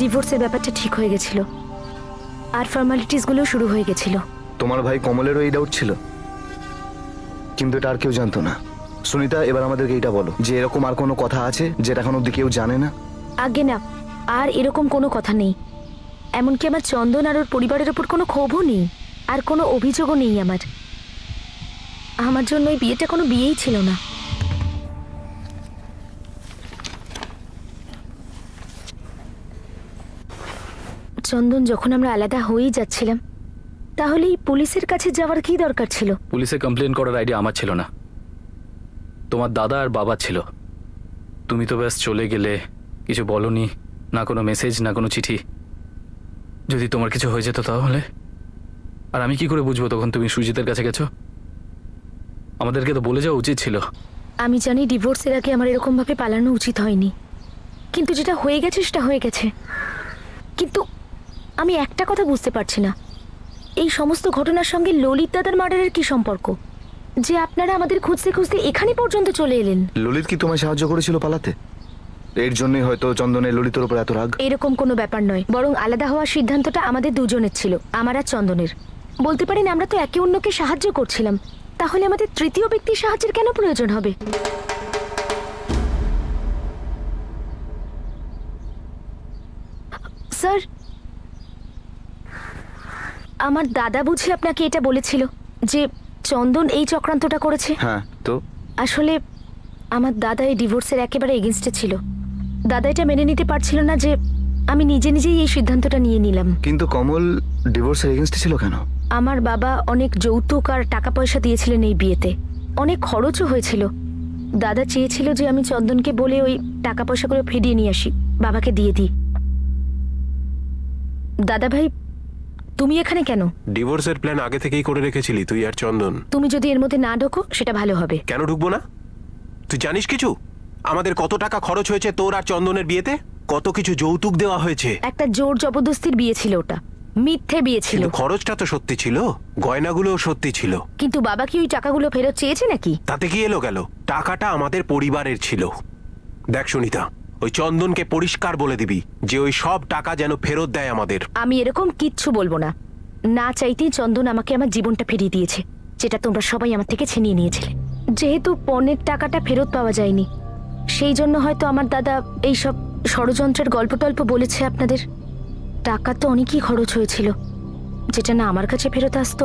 ডিভোর্সের ব্যাপারটা ঠিক হয়ে গেছিল, আর ফর্মালিটিসগুলো শুরু হয়ে গেছিল। তোমার ভাই কমলেরও এই ডাউট ছিল, কিন্তু এটা আর কেউ জানতো না। সুনিতা, এবার আমাদেরকে এটা বলো যে এরকম আর কোনো কথা আছে যেটা এখন অব্দি কেউ জানে না? আগে না, আর এরকম কোনো কথা নেই। এমনকি আমার চন্দন আর ওর পরিবারের ওপর কোনো ক্ষোভও নেই, আর কোনো অভিযোগও নেই আমার। আমার জন্য এই বিয়েটা কোনো বিয়েই ছিল না। চন্দন, যখন আমরা আলাদা হয়েই যাচ্ছিলাম, তাহলে এই পুলিশের কাছে যাওয়ার কি দরকার ছিল? পুলিশে কমপ্লেন করার আইডিয়া আমার ছিল না, তোমার দাদা আর বাবা ছিল। তুমি তো ব্যাস চলে গেলে, কিছু বলনি, না কোনো মেসেজ, না কোনো চিঠি। যদি তোমার কিছু হয়ে যেত তাহলে? আর আমি কি করে বুঝবো তখন তুমি সুজিতের কাছে গেছো? আমাদেরকে তো বলে যাওয়া উচিত ছিল। আমি জানি ডিভোর্সের আগে আমার এরকম ভাবে পালানো উচিত হয়নি, কিন্তু যেটা হয়ে গেছে সেটা হয়ে গেছে। কিন্তু আমি একটা কথা বুঝতে পারছি না, এই সমস্ত ঘটনার সঙ্গে ললিত দাদার মার্ডারের কি সম্পর্ক, যে আপনারা আমাদের খুঁজতে খুঁজতে এখানে পর্যন্ত চলে এলেন? ললিত কি তোমায় সাহায্য করেছিল পালাতে? এর জন্যই হয়তো চন্দনের ললিতের উপর এত রাগ। এরকম কোনো ব্যাপার নয়, বরং আলাদা হওয়ার সিদ্ধান্তটা আমাদের দুজনের ছিল, আমার আর চন্দনের। বলতে পারেন আমরা তো একে অন্যকে সাহায্য করছিলাম, তাহলে আমাদের তৃতীয় ব্যক্তির সাহায্যের কেন প্রয়োজন হবে? স্যার, আমার দাদা বুঝি আপনাকে এটা বলেছিল যে চন্দন এই চক্রান্তটা করেছে? হ্যাঁ, তো আসলে আমার দাদা এই ডিভোর্সের একেবারে এগেনস্টে ছিল। দাদা এটা মেনে নিতে পারছিল না যে আমি নিজে নিজেই এই সিদ্ধান্তটা নিয়ে নিলাম। কিন্তু কমল ডিভোর্সের এগেইনস্টে ছিল কেন? আমার বাবা অনেক যৌতুক আর টাকা পয়সা দিয়েছিলেন এই বিয়েতে, অনেক খরচও হয়েছিল। দাদা চেয়েছিল যে আমি চন্দনকে বলে ওই টাকা পয়সাগুলো ফিরিয়ে নিয়ে আসি, বাবাকে দিয়ে দিই। দাদা ভাই, তুমি এখানে কেন? ডিভোর্সের প্ল্যান আগে থেকেই করে রেখেছিলি তুই আর চন্দন। তুমি যদি এর মধ্যে না ঢোকো সেটা ভালো হবে। কেন ঢুকবো না? তুই জানিস কিছু আমাদের কত টাকা খরচ হয়েছে তোর আর চন্দনের বিয়েতে? কত কিছু যৌতুক দেওয়া হয়েছে। একটা জোর জবরদস্তির বিয়ে ছিল ওটা। মিথ্যে বিয়ে ছিল। কিন্তু খরচটা তো সত্যি ছিল, গয়নাগুলোও সত্যি ছিল। কিন্তু বাবা কি ওই টাকাগুলো ফেরত চেয়েছে নাকি? তাতে কি এলো গেল, টাকাটা আমাদের পরিবারের ছিল। দেখ সুনিতা, ওই চন্দনকে পরিষ্কার বলে দিবি যে ওই সব টাকা যেন ফেরত দেয় আমাদের। আমি এরকম কিচ্ছু বলবো না। না চাইতেই চন্দন আমাকে আমার জীবনটা ফিরিয়ে দিয়েছে, যেটা তোমরা সবাই আমার থেকে ছিনিয়ে নিয়েছিলে। যেহেতু পণের টাকাটা ফেরত পাওয়া যায়নি, সেই জন্য হয়তো আমার দাদা এই সব ষড়যন্ত্রের গল্প টল্প বলেছে আপনাদের। টাকা তো অনেকই খরচ হয়েছিল, যেটা না আমার কাছে ফেরত আসতো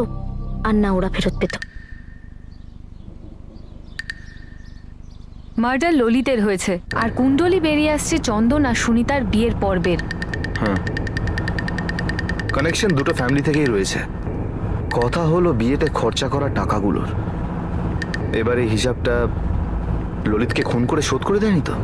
আর না ওরা ফেরত পেত। মার্ডার ললিতের হয়েছে, আর কুণ্ডলি বেরিয়ে আসছে চন্দন আর সুনিতার বিয়ের পর্বের। কানেকশন দুটো ফ্যামিলি থেকেই রয়েছে। কথা হলো বিয়েতে খরচা করা টাকাগুলোর। এবারে হিসাবটা ললিতকে খুন করে শোধ করে দেয়নি তো?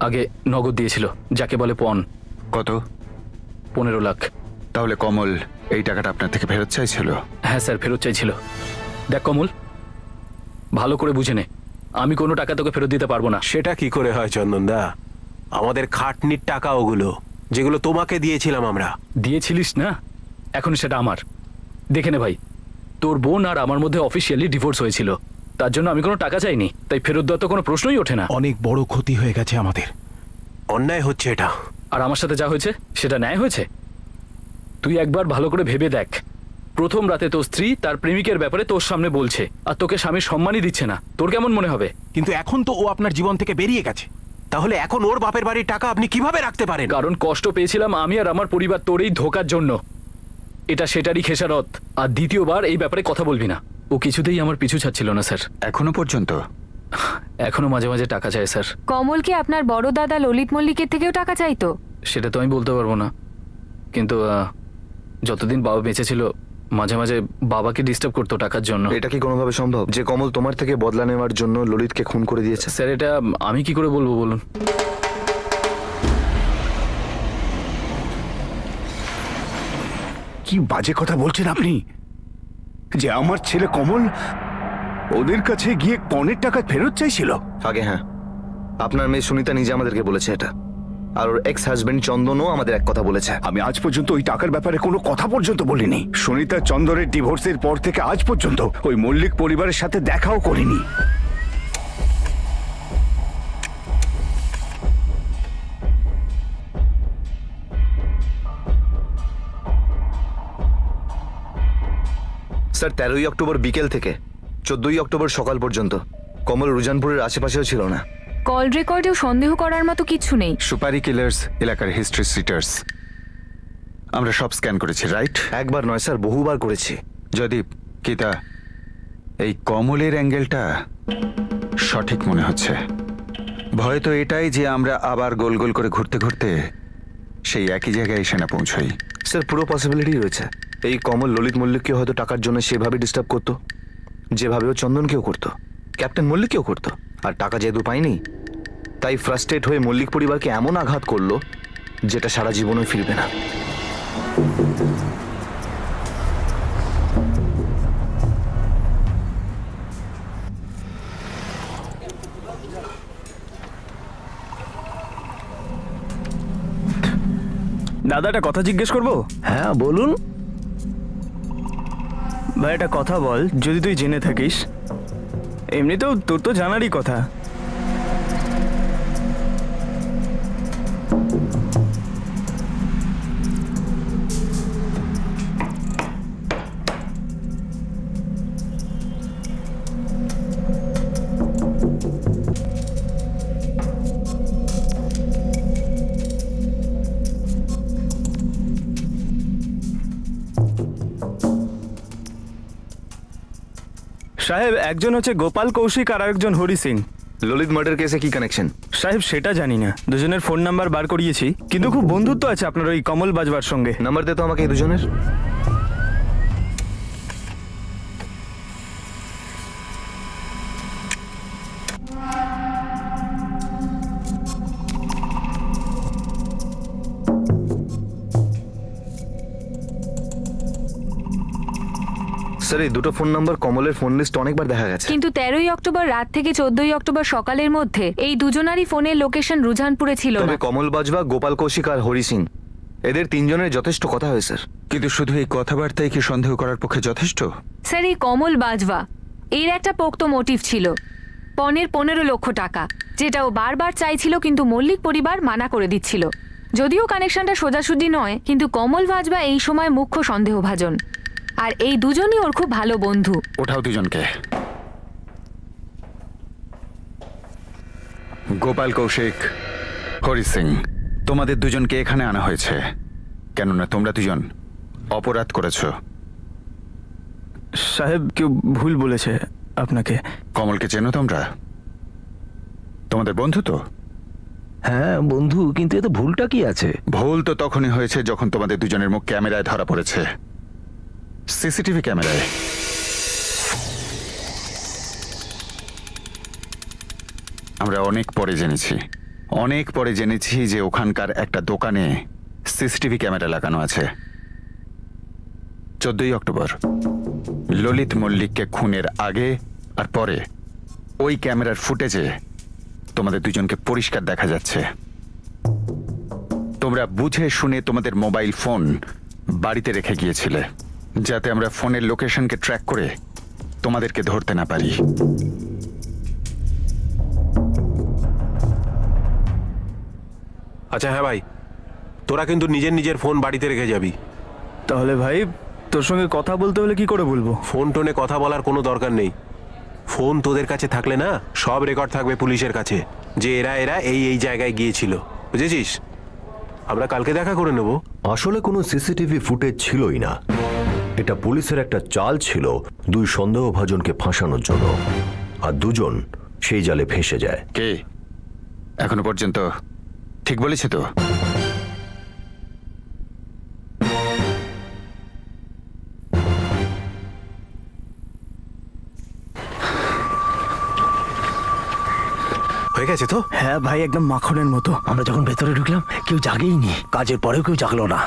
আগে নগদ দিয়েছিল, যাকে বলে পণ। কত? 15 লাখ। তাহলে কমল এই টাকাটা আপনার থেকে ফেরত চাইছিল? হ্যাঁ স্যার, ফেরত চাইছিল। দেখ কমল, ভালো করে বুঝে নে, আমি কোনো টাকা তোকে ফেরত দিতে পারবো না। সেটা কি করে হয় চন্দনদা? আমাদের খাটনির টাকা ওগুলো, যেগুলো তোমাকে দিয়েছিলাম আমরা। দিয়েছিলিস না, এখন সেটা আমার। দেখে নে ভাই, তোর বোন আর আমার মধ্যে অফিসিয়ালি ডিভোর্স হয়েছিল, তার জন্য আমি কোনো টাকা চাইনি, তাই ফেরত দেওয়ার তো কোনো প্রশ্নই ওঠে না। অনেক বড় ক্ষতি হয়ে গেছে আমাদের, অন্যায় হচ্ছে এটা। আর আমার সাথে যা হয়েছে সেটা ন্যায় হয়েছে? তুই একবার ভালো করে ভেবে দেখ, প্রথম রাতে তোর স্ত্রী তার প্রেমিকের ব্যাপারে তোর সামনে বলছে, আর তোকে স্বামীর সম্মানই দিচ্ছে না। তোর কেমন মনে হবে? কিন্তু এখন তো ও আপনার জীবন থেকে বেরিয়ে গেছে, তাহলে এখন ওর বাপের বাড়ির টাকা আপনি কিভাবে রাখতে পারেন? কারণ কষ্ট পেয়েছিলাম আমি আর আমার পরিবার তোর এই ধোকার জন্য। এটা সেটারই খেসারত। আর দ্বিতীয়বার এই ব্যাপারে কথা বলবি না। ও কিছুতেই আমার পিছু ছাড়ছিল না স্যার। এখনো পর্যন্ত? এখনো মাঝে মাঝে টাকা চায় স্যার। কমল কি আপনার বড় দাদা ললিত মল্লিকের থেকেও টাকা চাইতো? সেটা তো আমি বলতে পারবো না, কিন্তু যতদিন বাবা বেঁচে ছিল মাঝে মাঝে বাবাকে ডিস্টার্ব করতো টাকার জন্য। এটা কি কোনোভাবে সম্ভব যে কমল তোমার থেকে বদলা নেওয়ার জন্য ললিতকে খুন করে দিয়েছে? স্যার এটা আমি কি করে বলবো বলুন? কি বাজে কথা বলছেন আপনি? যে আমার ছেলে কমল ওদের কাছে গিয়ে পণের টাকা ফেরত চাইছিল? আগে হ্যাঁ, আপনার মেয়ে সুনিতা নিজে আমাদেরকে বলেছে এটা, আর ওর এক্স হাজবেন্ড চন্দনও আমাদের এক কথা বলেছে। আমি আজ পর্যন্ত ওই টাকার ব্যাপারে কোনো কথা পর্যন্ত বলিনি। সুনিতা চন্দনের ডিভোর্সের পর থেকে আজ পর্যন্ত ওই মল্লিক পরিবারের সাথে দেখাও করিনি। স্যার 13ই অক্টোবর বিকেল থেকে 14ই অক্টোবর সকাল পর্যন্ত কমল রুজানপুরের আশেপাশেও ছিল না। কল রেকর্ডেও সন্দেহ করার মতো কিছু নেই। সুপারি কিলার্স এলাকার হিস্ট্রি সিটার্স আমরা সব স্ক্যান করেছি, রাইট? একবার নয় স্যার, বহুবার করেছি। যদি কিতা এই কমলের অ্যাঙ্গেলটা সঠিক মনে হচ্ছে। ভয় তো এটাই যে আমরা আবার গোল গোল করে ঘুরতে ঘুরতে সেই একই জায়গায় এসে না পৌঁছই। স্যার পুরো পসিবিলিটি রয়েছে। এই কমল ললিত মল্লিককে হয়তো টাকার জন্য সেভাবে ডিস্টার্ব করতো, যেভাবে ও চন্দনকেও করতো, ক্যাপ্টেন মল্লিককেও করতো। আর টাকা যেহেতু পাইনি, তাই ফ্রাস্ট্রেট হয়ে মল্লিক পরিবারকে এমন আঘাত করলো যেটা সারা জীবনও ফিরবে না। দাদা একটা কথা জিজ্ঞেস করবো? হ্যাঁ বলুন। ভাই একটা কথা বল, যদি তুই জেনে থাকিস। এমনিতেও তোর তো জানারই কথা। সাহেব, একজন হচ্ছে গোপাল কৌশিক আর একজন হরি সিং। ললিত মার্ডার কেসে কি কানেকশন? সাহেব সেটা জানি না, দুজনের ফোন নাম্বার বার করিয়েছি, কিন্তু খুব বন্ধুত্ব আছে আপনার ওই কমল বাজবার সঙ্গে। নাম্বার দে তো আমাকে এই দুজনের। স্যার এই দুটো ফোন নাম্বার কমলের ফোন লিস্ট অনেকবার দেখা গেছে। কিন্তু 13ই অক্টোবর রাত থেকে 14ই অক্টোবর সকালের মধ্যে এই দুজনারই ফোনের লোকেশন রুঝানপুরে ছিল না। তবে কমল বাজবা, গোপাল কৌশিক আর হরি সিং এদের তিনজনের যথেষ্ট কথা হয় স্যার। কিন্তু শুধু এই কথাবার্তাই কি সন্দেহ করার পক্ষে যথেষ্ট? স্যার, এই কমল বাজওয়া এর একটা পোক্ত মোটিভ ছিল, পনের 15 লক্ষ টাকা, যেটা ও বারবার চাইছিল কিন্তু মল্লিক পরিবার মানা করে দিচ্ছিল। যদিও কানেকশনটা সোজাসুজি নয়, কিন্তু কমল বাজওয়া এই সময় মুখ্য সন্দেহভাজন, আর এই দুজনই ওর খুব ভালো বন্ধু। ওঠাও দুজনকে। গোপাল কৌশিক, হরি সিং, তোমাদের দুজনকে এখানে আনা হয়েছে কেননা তোমরা দুজন অপরাধ করেছো। সাহেব কেউ ভুল বলেছে আপনাকে। কমলকে চেনো তোমরা? তোমাদের বন্ধু তো? হ্যাঁ বন্ধু, কিন্তু এতে ভুলটা কি আছে? ভুল তো তখনই হয়েছে যখন তোমাদের দুজনের মুখ ক্যামেরায় ধরা পড়েছে, সিসিটিভি ক্যামেরায়। আমরা অনেক পরে জেনেছি যে ওখানকার একটা দোকানে সিসিটিভি ক্যামেরা লাগানো আছে। 14ই অক্টোবর ললিত মল্লিককে খুনের আগে আর পরে ওই ক্যামেরার ফুটেজে তোমাদের দুজনকে পরিষ্কার দেখা যাচ্ছে। তোমরা বুঝে শুনে তোমাদের মোবাইল ফোন বাড়িতে রেখে গিয়েছিলে, যাতে আমরা ফোনের লোকেশনকে ট্র্যাক করে তোমাদেরকে ধরতে না পারি। আচ্ছা হ্যাঁ ভাই, তোরা কিন্তু নিজের ফোন বাড়িতে রেখে যাবি। তাহলে ভাই তোর সঙ্গে কথা বলতে হলে কি করে বলবো? ফোন টোনে কথা বলার কোনো দরকার নেই। ফোন তোদের কাছে থাকলে না সব রেকর্ড থাকবে পুলিশের কাছে, যে এরা এই জায়গায় গিয়েছিল, বুঝেছিস? আমরা কালকে দেখা করে নেব। আসলে কোনো সিসিটিভি ফুটেজ ছিলই না। এটা পুলিশের একটা চাল ছিল দুই সন্দেহভাজনকে ফাঁসানোর জন্য, আর দুজন সেই জালে ফেঁসে যায়। কে এখনো পর্যন্ত ঠিক বলেছে তো? হয়ে গেছে তো? হ্যাঁ ভাই, একদম মাখনের মতো। আমরা যখন ভেতরে ঢুকলাম কেউ জাগেইনি, কাজের পরেও কেউ জাগলো না।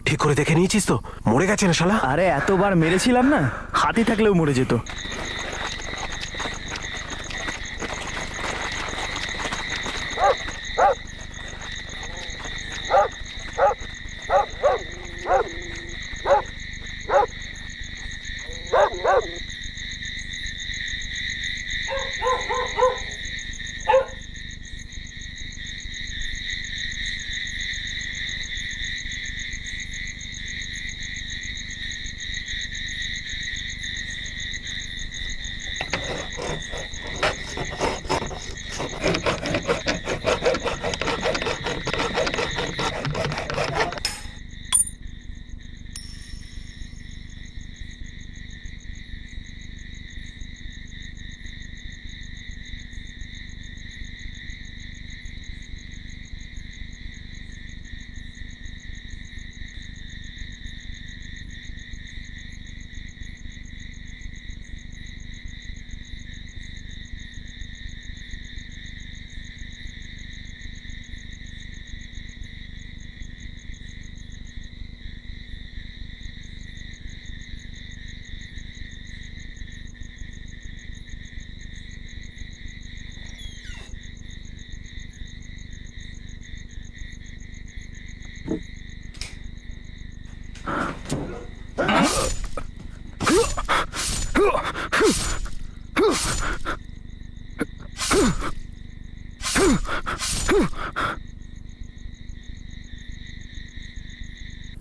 ঠিক করে দেখে নিয়েছিস তো? মরে গেছে না শালা? আরে এতবার মেরেছিলাম না, হাতি থাকলেও মরে যেত।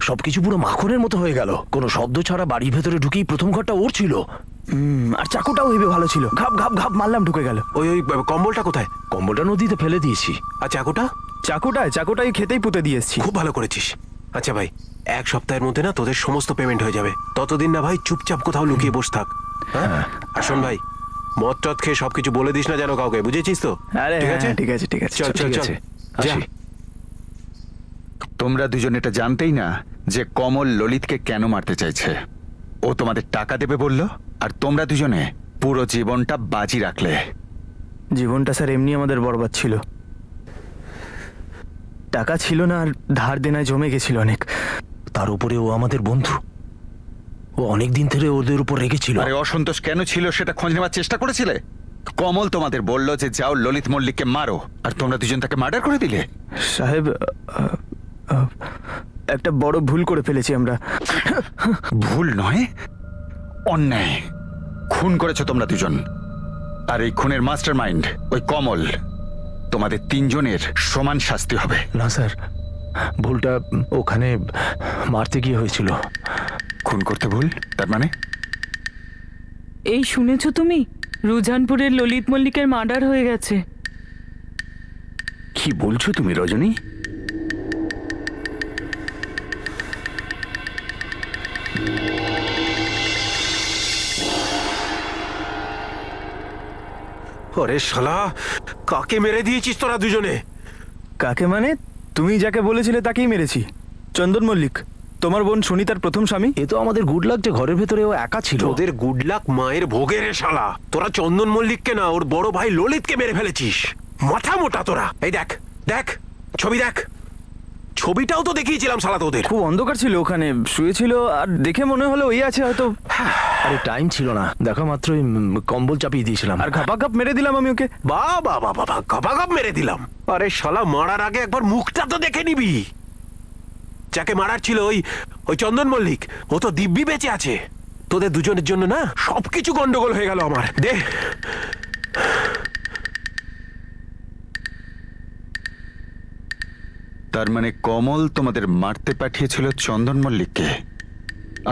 সবকিছু পুরো মাখনের মতো হয়ে গেল। কোনো শব্দ ছাড়া বাড়ির ভেতরে ঢুকেই প্রথম ঘরটা ওর ছিল। আর চাকুটাও হেবে ভালো ছিল, ঘাপ ঘাপ ঘাপ মারলাম ঢুকে গেল। ওই কম্বলটা কোথায়? কম্বলটা নদীতে ফেলে দিয়েছি। আর চাকুটা? চাকুটাই খেতেই পুঁতে দিয়ে এসছি। খুব ভালো করেছিস। আচ্ছা ভাই, 1 সপ্তাহের মধ্যে না তোদের সমস্ত পেমেন্ট হয়ে যাবে। ততদিন না ভাই চুপচাপ কোথাও লুকিয়ে বসে থাক। হ্যাঁ, আর শোন ভাই, মদ টদ খেয়ে সবকিছু বলে দিস না যেন কাউকে, বুঝেছিস তো? আরে ঠিক আছে, ঠিক আছে, ঠিক আছে, চল চল ঠিক চল আছে, যা। আসি। তোমরা দুজন এটা জানতেই না যে কমল ললিতকে কেন মারতে চাইছে। ও তোমাদের টাকা দেবে বলল, আর তোমরা দুজনে পুরো জীবনটা বাজি রাখলে। জীবনটা স্যার এমনি আমাদের বরবাদ ছিল। টাকা ছিল না, আর ধার দেনায় জমে গেছিল অনেক। তার উপরে ও আমাদের বন্ধু। ও ও অনেক দিন ধরে ওদের উপর রেগেছিল। আরে অসন্তোষ কেন ছিল সেটা খোঁজ নেওয়ার চেষ্টা করেছিলে? কমল তোমাদের বললো যে যাও ললিত মল্লিককে মারো, আর তোমরা দুজন তাকে মার্ডার করে দিলে। সাহেব, একটা বড় ভুল করে ফেলেছি আমরা। ভুল নয়, অন্যায়। খুন করেছো তোমরা দুজন, আর এই খুনের মাস্টার মাইন্ড ওই কমল। তোমাদের তিনজনের সমান শাস্তি হবে। না স্যার, ভুলটা ওখানে মারতে গিয়ে হয়েছিল। খুন করতে ভুল তার মানে? এই শুনেছো তুমি? রুঝানপুরের ললিত মল্লিকের মার্ডার হয়ে গেছে। কি বলছো তুমি রজনী? আরে শালা, কাকে মেরে দিয়েছিস তোরা দুজনে? কাকে মানে? তুমি যাকে বলেছিলে তাকেই মেরেছি। চন্দন মল্লিক, তোমার বোন সুনিতার প্রথম স্বামী। এ তো আমাদের গুড লাক যে ঘরের ভেতরে ও একা ছিল। তোদের গুড লাক মায়ের ভোগে রে শালা। তোরা চন্দন মল্লিককে না, ওর বড় ভাই ললিতকে মেরে ফেলেছিস। মাথা মোটা তোরা। এই দেখ দেখ, ছবি দেখ। ছবিটাও তো দেখিয়েছিলাম শালা তোদের। খুব অন্ধকার ছিল, ওখানে শুয়েছিল, আর দেখে মনে হলো ওই আছে হয়তো। আরে টাইম ছিল না, দেখা মাত্রই কম্বল চাপিয়ে দিয়েছিলাম। আর ঘাপাঘাপ মেরে দিলাম আমি ওকে। বাবা বাবা, গপাগপ মেরে দিলাম। আরে শালা, মারার আগে একবার মুখটা তো দেখে নিবি। যাকে মারার ছিল ওই চন্দন মল্লিক, ও তো দিব্যি বেঁচে আছে। তোদের দুজনের জন্য না সবকিছু গন্ডগোল হয়ে গেল আমার। দে। তার মানে কমল তোমাদের মারতে পাঠিয়েছিল চন্দন মল্লিককে,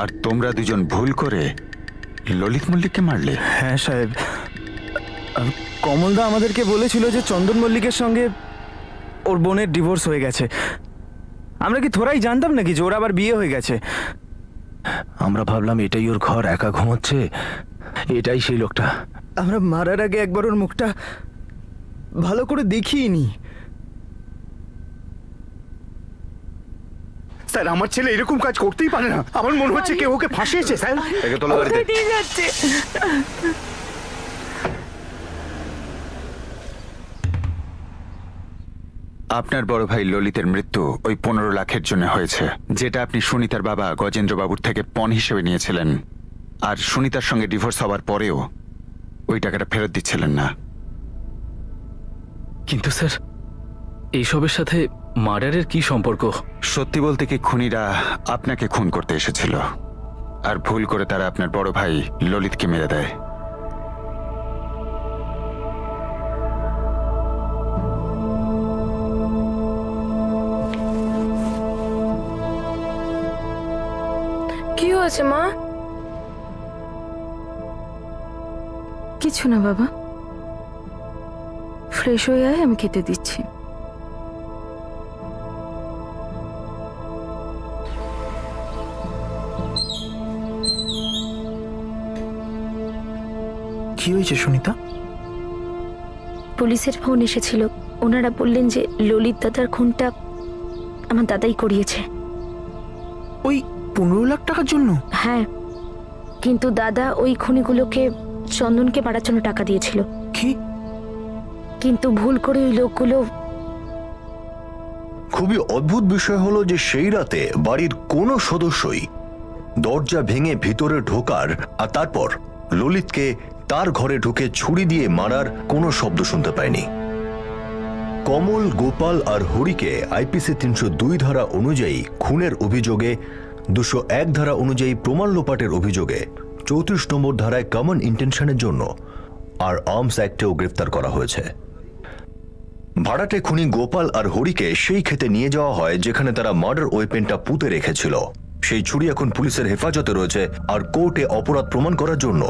আর তোমরা দুজন ভুল করে ললিত মল্লিককে মারলে। হ্যাঁ সাহেব, কমলদা আমাদেরকে বলেছিল যে চন্দন মল্লিকের সঙ্গে ওর বোনের ডিভোর্স হয়ে গেছে। আমরা কি থোড়াই জানতাম নাকি যে ওর আবার বিয়ে হয়ে গেছে? আমরা ভাবলাম এটাই ওর ঘর, একা ঘুমোচ্ছে, এটাই সেই লোকটা। আমরা মারার আগে একবার ওর মুখটা ভালো করে দেখিনি। স্যার, আমার ছেলে এরকম কাজ করতেই পারে না। আমার মনে হচ্ছে কেউ ওকে ফাঁসিয়েছে স্যার। একে তোলো গাড়িতে। দিয়ে যাচ্ছে। আপনার বড় ভাই ললিতের মৃত্যু ওই 15 লাখের জন্য হয়েছে, যেটা আপনি সুনিতার বাবা গজেন্দ্র বাবুর থেকে পণ হিসেবে নিয়েছিলেন। আর সুনিতার সঙ্গে ডিভোর্স হওয়ার পরেও ওই টাকাটা ফেরত দিচ্ছিলেন না। কিন্তু স্যার, এইসবের সাথে মার্ডারের কি সম্পর্ক? সত্যি বলতে কি, খুনিরা আপনাকে খুন করতে এসেছিল, আর ভুল করে তারা আপনার বড় ভাই ললিতকে মেরে দেয়। কি হয়েছে মা? কিছু না বাবা, ফ্রেশ হয়ে আয়, আমি খেতে দিচ্ছি। কি হয়েছে সুনিতা? পুলিশের ফোন এসেছিল। ওনারা বললেন যে ললিত দাদার খুনটা আমার দাদাই করিয়েছে। ওই 15 লাখ টাকার জন্য? হ্যাঁ, কিন্তু দাদা ওই খুনিগুলোকে চন্দনকে মারার জন্য টাকা দিয়েছিল। কি? কিন্তু ভুল করে ওই লোকগুলো। খুবই অদ্ভুত বিষয় হলো যে সেই রাতে বাড়ির কোনো সদস্যই দরজা ভেঙে ভিতরে ঢোকার আর তারপর ললিতকে তার ঘরে ঢুকে ছুরি দিয়ে মারার কোনো শব্দ শুনতে পায়নি। কমল, গোপাল আর হরিকে আইপিসি 302 ধারা অনুযায়ী খুনের অভিযোগে, 201 ধারা অনুযায়ী প্রমাণ লোপাটের অভিযোগে, 34 নম্বর ধারায় কমন ইন্টেনশনের জন্য আর আর্মস অ্যাক্টেও গ্রেফতার করা হয়েছে। ভাড়াটে খুনি গোপাল আর হরিকে সেই ক্ষেতে নিয়ে যাওয়া হয় যেখানে তারা মার্ডার ওয়েপেনটা পুঁতে রেখেছিল। সেই ছুরি এখন পুলিশের হেফাজতে রয়েছে আর কোর্টে অপরাধ প্রমাণ করার জন্য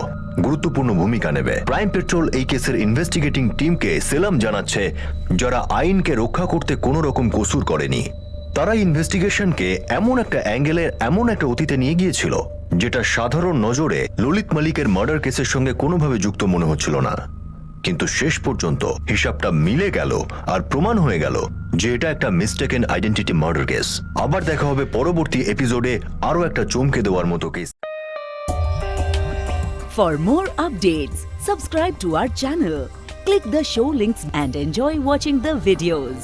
গুরুত্বপূর্ণ ভূমিকা নেবে। প্রাইম পেট্রোল এই কেসের ইনভেস্টিগেটিং টিমকে সেলাম জানাচ্ছে, যারা আইনকে রক্ষা করতে কোনো রকম কসুর করেনি। তারা ইনভেস্টিগেশনকে এমন একটা অ্যাঙ্গেলে, এমন একটা অতীতে নিয়ে গিয়েছিল যেটা সাধারণ নজরে ললিত মল্লিকের মার্ডার কেসের সঙ্গে কোনোভাবে যুক্ত মনে হচ্ছিল না। কিন্তু শেষ পর্যন্ত হিসাবটা মিলে গেল আর প্রমাণ হয়ে গেল যে এটা একটা মিস্টেকেন আইডেন্টিটি মার্ডার কেস। আবার দেখা হবে পরবর্তী এপিসোডে আরো একটা চমকে দেওয়ার মতো case. For more updates, subscribe to our channel, click the show links and enjoy watching the videos.